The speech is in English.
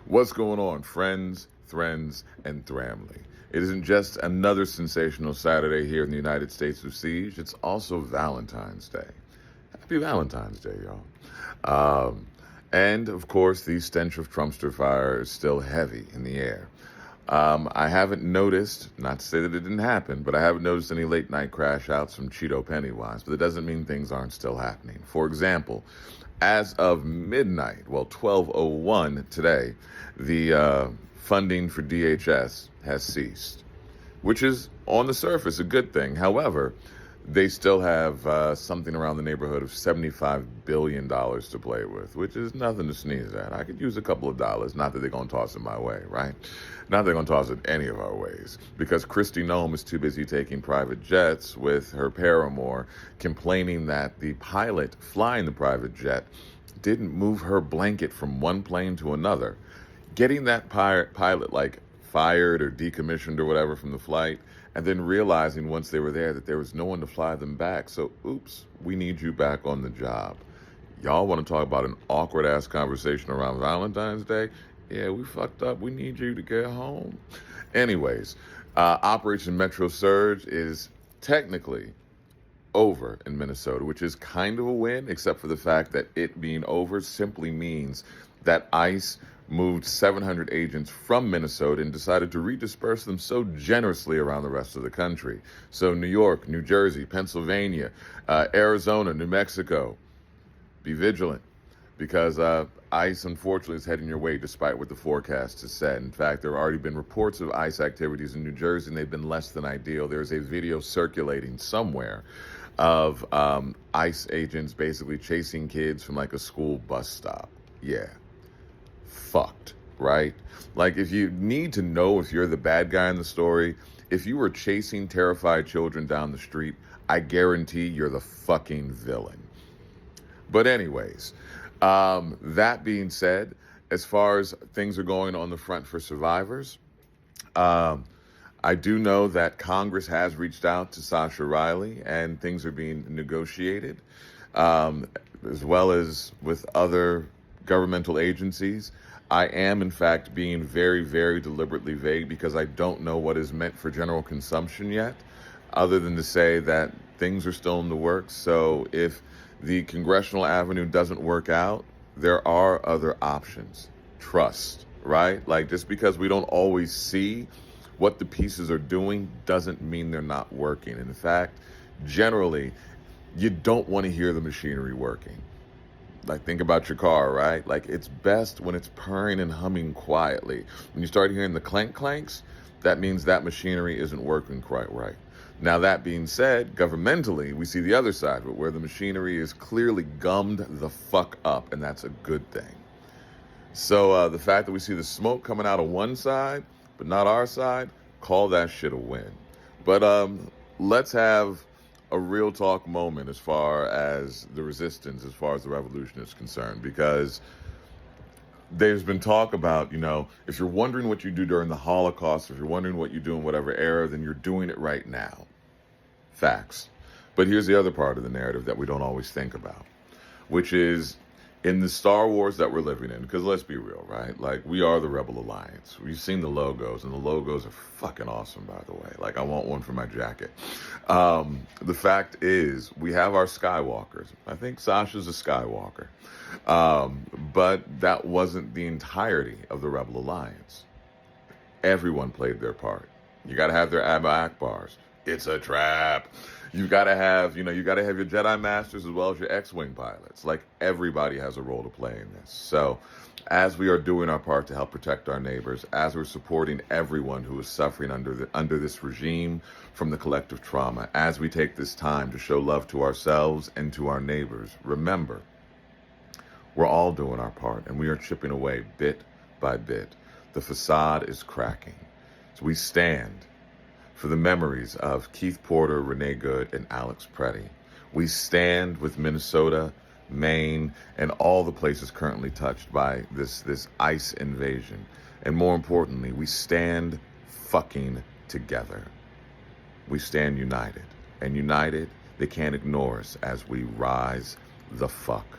What's going on, friends, friends, and family? It isn't just another sensational Saturday here in the United States of Siege. It's also Valentine's Day. Happy Valentine's Day, y'all. And, of course, the stench of Trumpster fire is still heavy in the air. I haven't noticed, not to say that it didn't happen, but I haven't noticed any late night crash outs from Cheeto Pennywise, but it doesn't mean things aren't still happening. For example, as of midnight, 12:01 today, the funding for DHS has ceased, which is on the surface a good thing. However, they still have something around the neighborhood of $75 billion to play with, which is nothing to sneeze at. I could use a couple of dollars. Not that they're going to toss it my way, right? Not that they're going to toss it any of our ways, because Kristi Noem is too busy taking private jets with her paramour, complaining that the pilot flying the private jet didn't move her blanket from one plane to another. Getting that pilot fired or decommissioned or whatever from the flight, and then realizing once they were there that there was no one to fly them back. So, oops, we need you back on the job. Y'all want to talk about an awkward-ass conversation around Valentine's Day? Yeah, we fucked up. We need you to get home. Anyways, Operation Metro Surge is technically over in Minnesota, which is kind of a win, except for the fact that it being over simply means that ICE moved 700 agents from Minnesota and decided to redisperse them so generously around the rest of the country. So New York, New Jersey, Pennsylvania, Arizona, New Mexico, be vigilant, because ICE, unfortunately, is heading your way despite what the forecast has said. In fact, there have already been reports of ICE activities in New Jersey, and they've been less than ideal. There's a video circulating somewhere of ICE agents basically chasing kids from like a school bus stop. Yeah. Fucked, right? Like, if you need to know if you're the bad guy in the story, if you were chasing terrified children down the street, I guarantee you're the fucking villain. But anyways, that being said, as far as things are going on the front for survivors, I do know that Congress has reached out to Sasha Riley and things are being negotiated, as well as with other governmental agencies. I am, in fact, being very, very deliberately vague because I don't know what is meant for general consumption yet, other than to say that things are still in the works. So if the congressional avenue doesn't work out, there are other options. Trust, right? Like, just because we don't always see what the pieces are doing doesn't mean they're not working. In fact, generally, you don't want to hear the machinery working. Like, think about your car, right? Like, it's best when it's purring and humming quietly. When you start hearing the clanks, that means that machinery isn't working quite right. Now, that being said, governmentally, we see the other side of it, where the machinery is clearly gummed the fuck up, and that's a good thing. So the fact that we see the smoke coming out of one side, but not our side, call that shit a win. But let's have a real talk moment as far as the resistance, as far as the revolution is concerned, because there's been talk about, if you're wondering what you do during the Holocaust, if you're wondering what you do in whatever era, then you're doing it right now. Facts. But here's the other part of the narrative that we don't always think about, which is in the Star Wars that we're living in, because let's be real, right? Like, we are the Rebel Alliance. We've seen the logos, and the logos are fucking awesome, by the way. Like, I want one for my jacket. The fact is, we have our Skywalkers. I think Sasha's a Skywalker. But that wasn't the entirety of the Rebel Alliance. Everyone played their part. You got to have their Abba Akbars. It's a trap. You gotta have your Jedi Masters as well as your X-Wing pilots. Like, everybody has a role to play in this. So, as we are doing our part to help protect our neighbors, as we're supporting everyone who is suffering under this regime from the collective trauma, as we take this time to show love to ourselves and to our neighbors, remember, we're all doing our part, and we are chipping away bit by bit. The facade is cracking. So we stand for the memories of Keith Porter, Renee Good, and Alex Preddy. We stand with Minnesota, Maine, and all the places currently touched by this ICE invasion. And more importantly, we stand fucking together. We stand united. And united, they can't ignore us as we rise the fuck